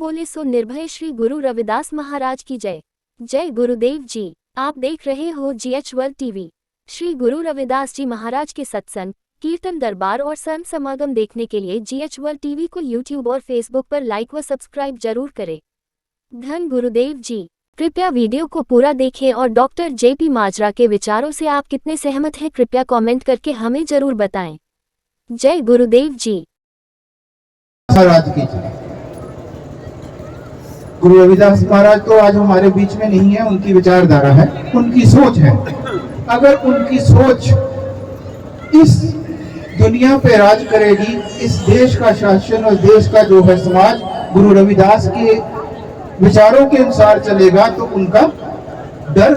बोले सो निर्भय। श्री गुरु रविदास महाराज की जय। जय गुरुदेव जी। आप देख रहे हो GH world TV. Shri Guru Ravidas ji महाराज के सत्संग, कीर्तन दरबार और संत समागम देखने के लिए GH वर्ल्ड टीवी को YouTube और Facebook पर लाइक व सब्सक्राइब जरूर करें। धन गुरुदेव जी। कृपया वीडियो को पूरा देखें और डॉक्टर JP माजरा के विचारों से आप कितने सहमत हैं कृपया कमेंट करके हमें जरूर बताएं। जय गुरुदेव जी। महाराज की जय। गुरु रविदास महाराज तो आज हमारे बीच में नहीं है, उनकी विचारधारा है, उनकी सोच है। अगर उनकी सोच इस दुनिया पे राज करेगी, इस देश का शासन और देश का जो है समाज गुरु रविदास के विचारों के अनुसार चलेगा तो उनका डर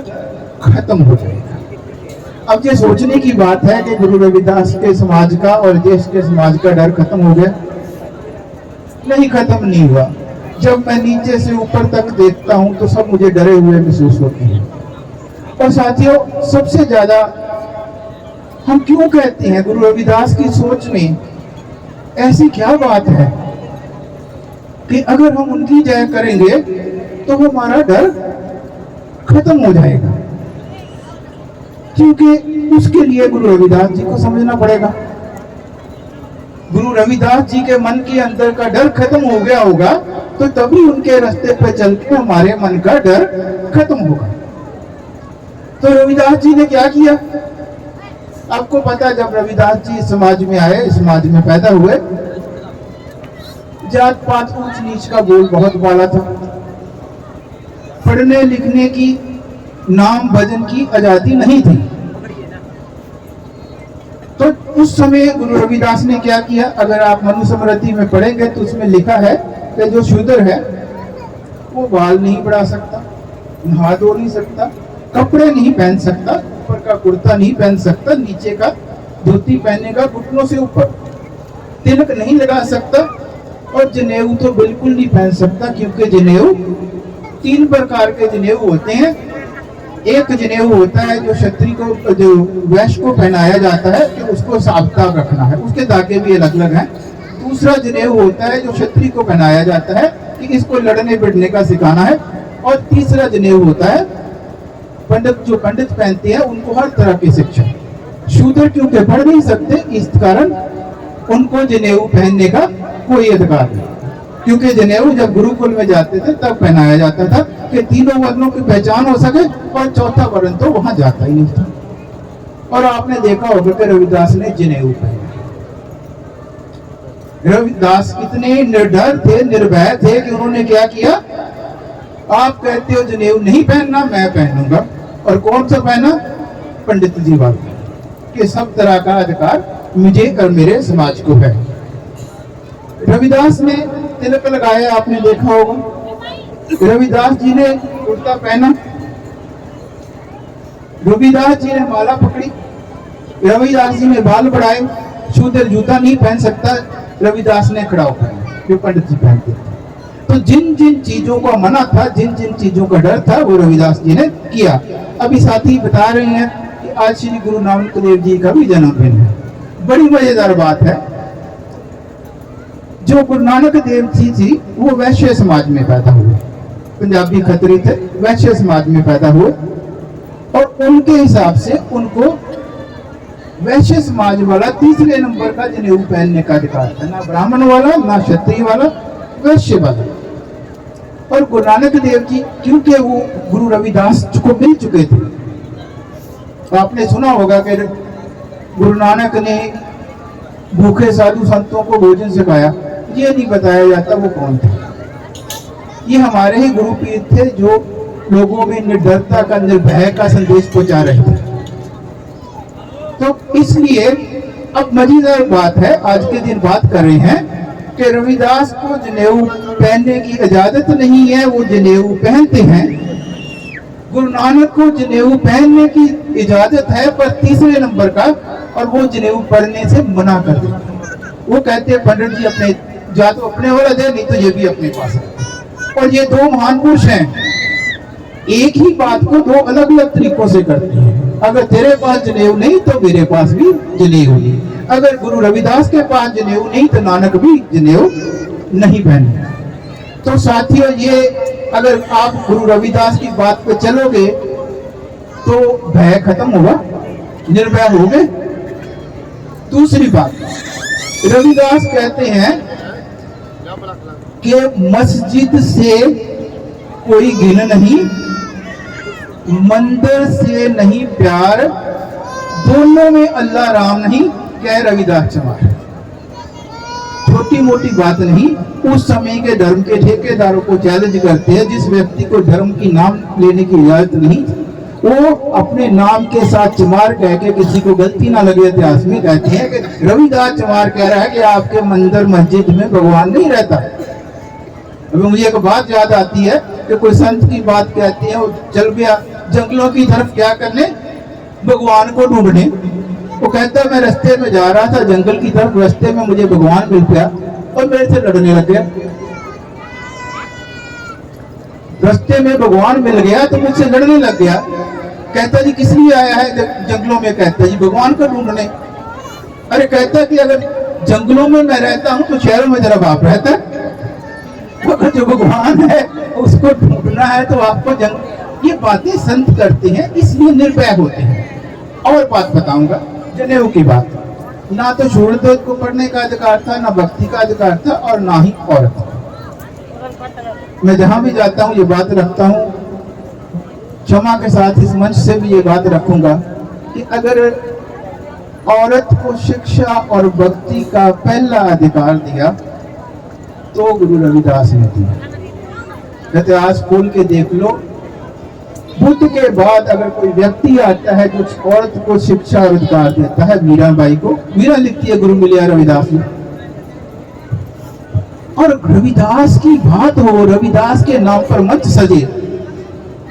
खत्म हो जाएगा। अब ये सोचने की बात है कि गुरु रविदास के समाज का और देश के समाज का डर खत्म हो गया, नहीं, खत्म नहीं हुआ। जब मैं नीचे से ऊपर तक देखता हूं तो सब मुझे डरे हुए महसूस होते हैं। और साथियों, सबसे ज्यादा हम क्यों कहते हैं गुरु रविदास की सोच में ऐसी क्या बात है कि अगर हम उनकी जय करेंगे तो हमारा डर खत्म हो जाएगा, क्योंकि उसके लिए गुरु रविदास जी को समझना पड़ेगा। गुरु रविदास जी के मन के अंदर का डर खत्म हो गया होगा तो तभी उनके रास्ते पर चल के हमारे मन का डर खत्म होगा। तो रविदास जी ने क्या किया? आपको पता, जब रविदास जी समाज में आए, समाज में पैदा हुए, जात पात ऊंच नीच का बोल बहुत वाला था। पढ़ने लिखने की, नाम भजन की आजादी नहीं थी। तो उस समय गुरु रविदास ने क्या किया? अगर आप मनुस्मृति में पढ़ेंगे तो उसमें लिखा है कि जो शूद्र है वो बाल नहीं बढ़ा सकता, नहा धो नहीं सकता, कपड़े नहीं पहन सकता, ऊपर का कुर्ता नहीं पहन सकता, नीचे का धोती पहनेगा, घुटनों से ऊपर तिलक नहीं लगा सकता और जनेऊ तो बिल्कुल नहीं पहन सकता, क्योंकि जनेऊ 3 प्रकार के जनेऊ होते हैं। एक जनेऊ होता है जो क्षत्रिय को, जो वैश्य को पहनाया जाता है कि उसको साफ-साफ रखना है, उसके धागे भी अलग अलग हैं। दूसरा जनेऊ होता है जो क्षत्रिय को पहनाया जाता है कि इसको लड़ने भिड़ने का सिखाना है। और तीसरा जनेऊ होता है पंडित, जो पंडित पहनते हैं उनको हर तरह की शिक्षा। शूद्र क्योंकि पढ़ नहीं सकते, इस कारण उनको जनेऊ पहनने का कोई अधिकार नहीं, क्योंकि जनेऊ जब गुरुकुल में जाते थे तब पहनाया जाता था कि तीनों वर्णों की पहचान हो सके, और चौथा वर्ण तो वहां जाता ही नहीं था। और आपने देखा होगा कि रविदास ने जनेऊ पहना। रविदास इतने निर्डर थे, निर्भय थे कि उन्होंने क्या किया? आप कहते हो जनेऊ नहीं पहनना, मैं पहनूंगा। और कौन सा पहना? पंडित जी वाला, कि सब तरह का अधिकार मुझे और मेरे समाज को है। रविदास ने तिलक लगाया, आपने देखा होगा। रविदास जी ने कुर्ता पहना, रविदास जी ने माला पकड़ी, रविदास जी ने बाल बढ़ाए। शूद्र जूता नहीं पहन सकता, रविदास ने खड़ाऊ पहना, जो पंडित जी पहनते थे। तो जिन जिन चीजों का मना था, जिन जिन चीजों का डर था, वो रविदास जी ने किया। अभी साथी बता रहे हैं कि आज श्री गुरु नानक देव जी का भी जन्मदिन है। बड़ी मजेदार बात है, जो गुरु नानक देव जी थी वो वैश्य समाज में पैदा हुए, पंजाबी खत्री थे, वैश्य समाज में पैदा हुए। और उनके हिसाब से उनको वैश्य समाज वाला तीसरे नंबर का जनेऊ पहनने का अधिकार था, ना ब्राह्मण वाला, ना क्षत्रिय वाला, वैश्य वाला। और गुरु नानक देव जी क्योंकि वो गुरु रविदास को मिल चुके थे, तो आपने सुना होगा कि गुरु नानक ने भूखे साधु संतों को भोजन सिखाया। ये नहीं बताया जाता वो कौन थे। ये हमारे ही गुरु पीर थे जो लोगों में निर्डरता का, निर्भय का संदेश पहुंचा रहे थे। तो इसलिए अब मजेदार बात है, आज के दिन बात कर रहे हैं कि रविदास को जनेऊ पहनने की इजाजत नहीं है, वो जनेऊ पहनते हैं। गुरु नानक को जनेऊ पहनने की इजाजत है, पर तीसरे नंबर का, और वो जनेऊ पहनने से मना कर देते। वो कहते हैं पंडित जी अपने, या तो अपने वाला दे, नहीं तो ये भी अपने पास है। और ये दो महान पुरुष हैं, एक ही बात को दो अलग अलग तरीकों से करते हैं। अगर तेरे पास जनेऊ नहीं तो मेरे पास भी जनेऊ नहीं। अगर गुरु रविदास के पास जनेऊ नहीं तो नानक भी जनेऊ नहीं पहने। तो साथियों, ये अगर आप गुरु रविदास की बात पे चलोगे तो भय खत्म होगा, निर्भय हो गए। दूसरी बात, रविदास कहते हैं कि मस्जिद से कोई गिन नहीं, मंदिर से नहीं प्यार, दोनों में अल्लाह राम नहीं, कह रविदास चमार। छोटी मोटी बात नहीं, उस समय के धर्म के ठेकेदारों को चैलेंज करते हैं। जिस व्यक्ति को धर्म की नाम लेने की इजाजत नहीं, वो अपने नाम के साथ चमार कह के किसी को गलती ना लगे, इतिहास में कहते हैं कि रविदास चमार कह रहा है कि आपके मंदिर मस्जिद में भगवान नहीं रहता। अभी मुझे एक बात याद आती है कि कोई संत की बात कहती है, वो चल गया जंगलों की तरफ, क्या करने, भगवान को ढूंढने। वो कहता है मैं रास्ते में जा रहा था जंगल की तरफ, रास्ते में मुझे भगवान मिल गया और मेरे से लड़ने लग गया। रास्ते में भगवान मिल गया तो मुझसे लड़ने लग गया। कहता जी किस लिए आया है जंगलों में? कहता जी भगवान को ढूंढने। अरे कहता कि अगर जंगलों में मैं रहता हूं तो शहरों में तेरा बाप रहता है, अगर जो भगवान है उसको ढूंढना है तो आपको ये बातें संत करते हैं, इसलिए निर्भय होते हैं। और बात बताऊंगा, जनेऊ की बात, ना तो सूर्योदय को पढ़ने का अधिकार था, ना भक्ति का अधिकार था, और ना ही औरत। मैं जहां भी जाता हूं ये बात रखता हूं, क्षमा के साथ इस मंच से भी ये बात रखूंगा कि अगर औरत को शिक्षा और भक्ति का पहला अधिकार दिया तो गुरु रविदास ने दिया। इतिहास खोल के देख लो, बुद्ध के बाद अगर कोई व्यक्ति आता है जो औरत को शिक्षा और अधिकार देता है, मीराबाई को। मीरा लिखती है गुरु मिलिया रविदास ने। और रविदास की बात हो, रविदास के नाम पर मंच सजे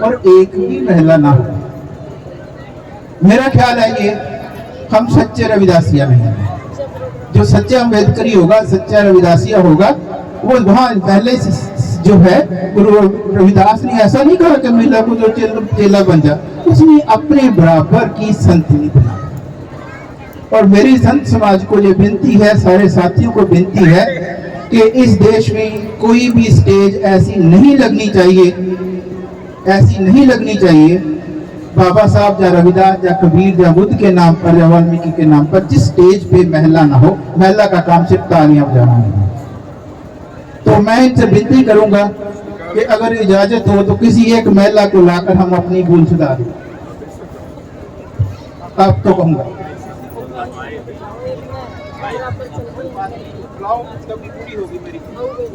और एक भी महिला ना हो। मेरा ख्याल है ये हम सच्चे रविदासिया नहीं है। जो सच्चा अम्बेडकरी होगा, सच्चा रविदासिया होगा, वो वहां पहले जो है गुरु रविदास ने ऐसा नहीं कहा कि महिला को जो चेला बन जा, उसने अपने बराबर की संतनी बना। और मेरी संत समाज को ये विनती है, सारे साथियों को विनती है कि इस देश में कोई भी स्टेज ऐसी नहीं लगनी चाहिए, ऐसी नहीं लगनी चाहिए बाबा साहब या रविदास या कबीर या बुद्ध के नाम पर या वाल्मीकि के नाम पर, जिस स्टेज पे महिला ना हो। महिला का काम सिर्फ तालियां बजाना है। तो मैं इनसे विनती करूंगा कि अगर इजाजत हो तो किसी एक महिला को लाकर हम अपनी भूल सुधारें। अब तो कहूंगा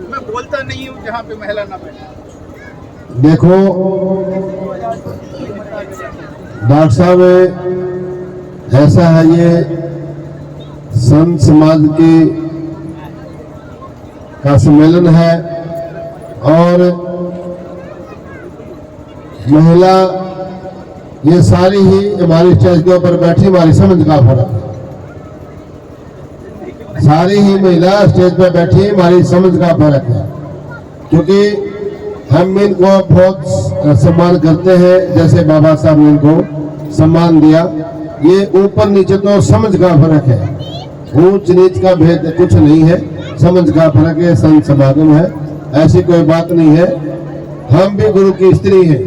मैं बोलता नहीं हूँ जहाँ पे महिला ना बैठे। देखो डॉक्टर साहब, ऐसा है ये संत समाज की का सम्मेलन है और महिला ये सारी ही हमारी स्टेज के ऊपर बैठी, हमारी समझ का फर्क है। सारी ही महिला स्टेज पर बैठी, हमारी समझ का फर्क है, क्योंकि हम इनको बहुत सम्मान करते हैं। जैसे बाबा साहब ने इनको सम्मान दिया, ये ऊपर नीचे तो समझ का फर्क है, ऊंच नीच का भेद कुछ नहीं है, समझ का फर्क है। संत समागम है, ऐसी कोई बात नहीं है। हम भी गुरु की स्त्री है,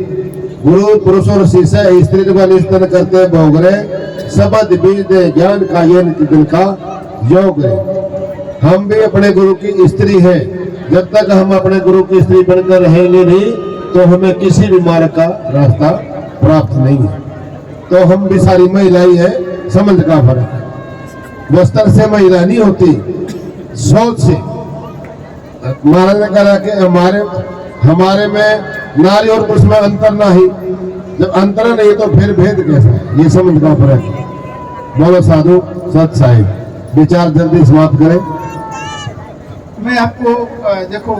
गुरु पुरुष और शीशे स्त्री का निस्तन करते भोगरे, सबद बीज दे ज्ञान का ये दिल का योग रे। हम भी अपने गुरु की स्त्री है। जब तक हम अपने गुरु की स्त्री बनकर रहेंगे नहीं तो हमें किसी भी मार्ग का रास्ता प्राप्त नहीं है। तो हम भी सारी महिलाएं है, समझ का फर्क है। वस्त्र से महिला नहीं होती, सोच से। महाराज ने कहा कि हमारे में नारी और पुरुष में अंतर नहीं। जब अंतर नहीं तो फिर भेद कैसा है? ये समझ का फर्क है। बोलो साधु सत साहिब, विचार जल्दी समाप्त करें। मैं आपको देखो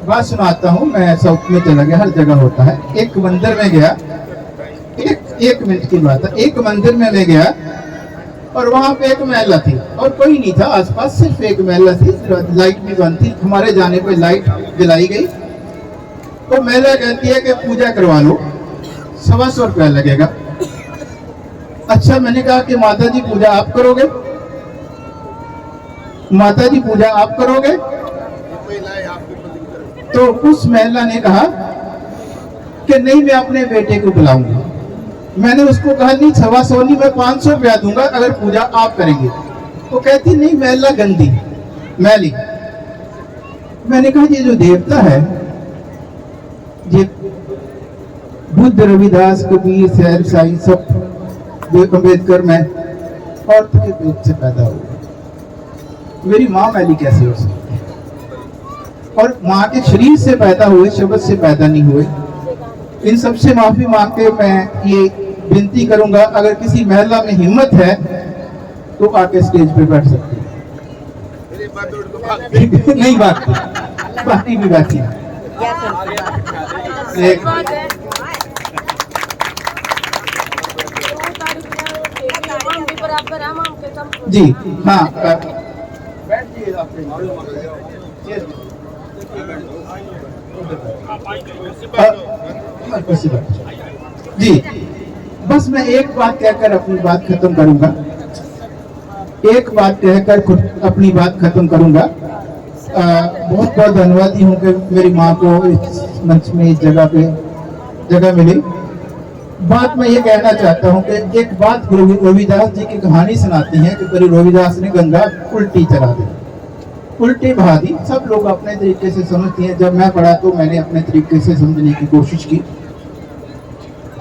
बात सुनाता हूँ। मैं साउथ में चला गया, हर जगह होता है। एक मंदिर में गया, एक मिनट की बात है। एक मंदिर में मैं गया और वहां पे एक महिला थी और कोई नहीं था आसपास, सिर्फ एक महिला थी। लाइट भी बंद थी, हमारे जाने पर लाइट जलाई गई। तो महिला कहती है कि पूजा करवा लो, 125 रुपया लगेगा। अच्छा, मैंने कहा कि माता जी पूजा आप करोगे? माता जी पूजा आप करोगे? तो उस महिला ने कहा कि नहीं, मैं अपने बेटे को बुलाऊंगी। मैंने उसको कहा नहीं, 125 नहीं, मैं 500 रुपया दूंगा अगर पूजा आप करेंगे। वो कहती नहीं, महिला गंदी मैली। मैंने कहा ये जो देवता है, ये बुद्ध, रविदास, कबीर, सैर, साई, सब अम्बेडकर में औरत के पेट से पैदा हुआ। मेरी माँ मैली कैसे हो सकती है? और माँ के शरीर से पैदा हुए, शब्द से पैदा नहीं हुए। इन सबसे माफी मांग के मैं ये विनती करूंगा, अगर किसी महिला में हिम्मत है तो आके स्टेज पे बैठ सकती है। नहीं बाकी भी बाकी एक जी हाँ, बैठिए जी। बस मैं एक बात कहकर अपनी बात खत्म करूंगा, एक बात कहकर अपनी बात खत्म करूंगा। बहुत बहुत धन्यवादी हूँ कि मेरी माँ को इस मंच में, इस जगह पे जगह मिली। बात मैं ये कहना चाहता हूँ कि एक बात गुरु रविदास जी की कहानी सुनाती है कि गुरु रविदास ने गंगा उल्टी चला दी, उल्टी बहा दी। सब लोग अपने तरीके से समझते हैं, जब मैं पढ़ा तो मैंने अपने तरीके से समझने की कोशिश की।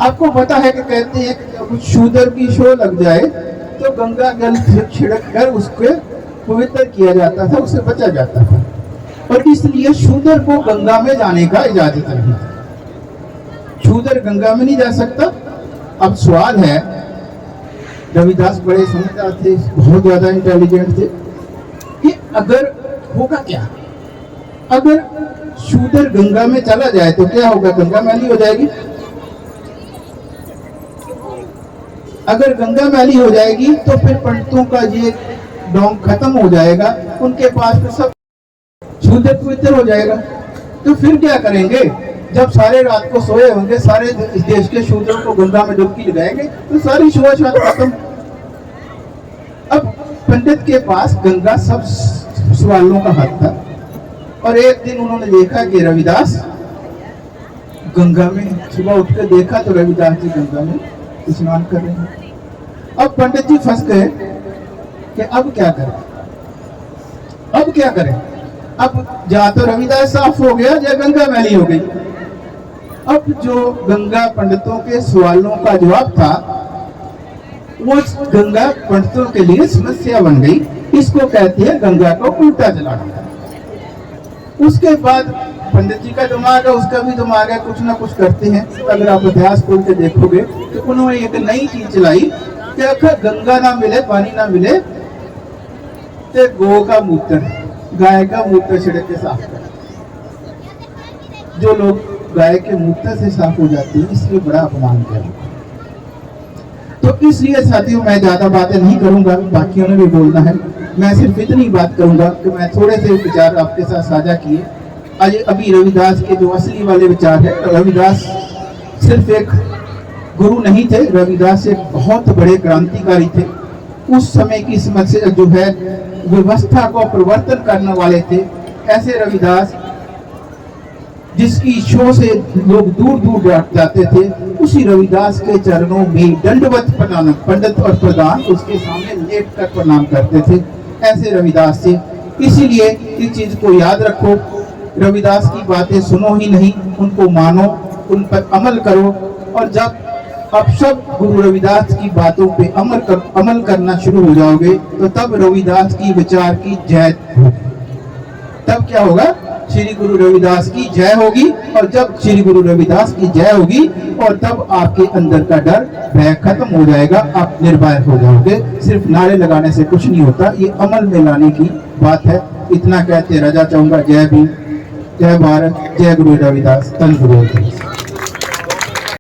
आपको पता है कि कहते हैं कि शूद्र की शो लग जाए तो गंगा जल छिड़क कर उसको पवित्र किया जाता था, उससे बचा जाता था। और इसलिए शूद्र को गंगा में जाने का इजाजत नहीं था। शूद्र गंगा में नहीं जा सकता। अब सवाल है, रविदास बड़े समझदार थे, बहुत ज्यादा इंटेलिजेंट थे, कि अगर होगा क्या, अगर शूद्र गंगा में चला जाए तो क्या होगा? गंगा मैली हो जाएगी। अगर गंगा मैली हो जाएगी तो फिर पंडितों का ये डोंग खत्म हो जाएगा, उनके पास तो सब शूद्र पवित्र हो जाएगा। तो फिर क्या करेंगे? जब सारे रात को सोए होंगे, सारे इस देश के शूद्रों को गंगा में डुबकी लगाएंगे तो सारी शुभाशात खत्म। अब पंडित के पास गंगा सब सवालों का हल था। और एक दिन उन्होंने देखा कि रविदास गंगा में, सुबह उठ कर देखा तो रविदास जी गंगा में स्नान कर रहे हैं। अब पंडित जी फंस गए कि अब क्या करें, अब क्या करें? अब या तो रविदास साफ हो गया या गंगा मैली हो गई। अब जो गंगा पंडितों के सवालों का जवाब था, वो गंगा पंडितों के लिए समस्या बन गई। इसको कहते हैं गंगा को उल्टा चलाना। उसके बाद पंडित जी का दिमाग है, उसका भी दिमाग है, कुछ ना कुछ करते हैं। अगर आप इतिहास खोल के देखोगे तो उन्होंने एक नई चीज चलाई कि अगर गंगा ना मिले, पानी ना मिले तो गौ का मूत्र, गाय का मूत्र छिड़क के साफ कर। जो लोग गाय के मूत्र से साफ हो जाते हैं, इसलिए बड़ा अपमान किया। तो इसलिए साथियों, मैं ज्यादा बातें नहीं करूंगा, बाकियों ने भी बोलना है। मैं सिर्फ इतनी बात करूंगा कि मैं थोड़े से विचार आपके साथ साझा किए। आज अभी रविदास के जो असली वाले विचार है, रविदास सिर्फ एक गुरु नहीं थे, रविदास एक बहुत बड़े क्रांतिकारी थे। उस समय की समस्या जो है, व्यवस्था को परिवर्तन करने वाले थे। ऐसे रविदास जिसकी शो से लोग दूर दूर जाते थे, उसी रविदास के चरणों में दंडवत प्रणाम, पंडित और प्रधान उसके सामने लेट कर प्रणाम करते थे। ऐसे रविदास थे। इसीलिए इस चीज को याद रखो, रविदास की बातें सुनो ही नहीं, उनको मानो, उन पर अमल करो। और जब आप सब गुरु रविदास की बातों पे अमल करना शुरू हो जाओगे तो तब रविदास की विचार की जय होगी। तब क्या होगा? श्री गुरु रविदास की जय होगी। और जब श्री गुरु रविदास की जय होगी और तब आपके अंदर का डर, भय खत्म हो जाएगा, आप निर्भय हो जाओगे। सिर्फ नारे लगाने से कुछ नहीं होता, ये अमल में लाने की बात है। इतना कहते रजा चाहूंगा। जय भीम, जय भारत, जय गुरु रविदास, धन गुरु रविदास।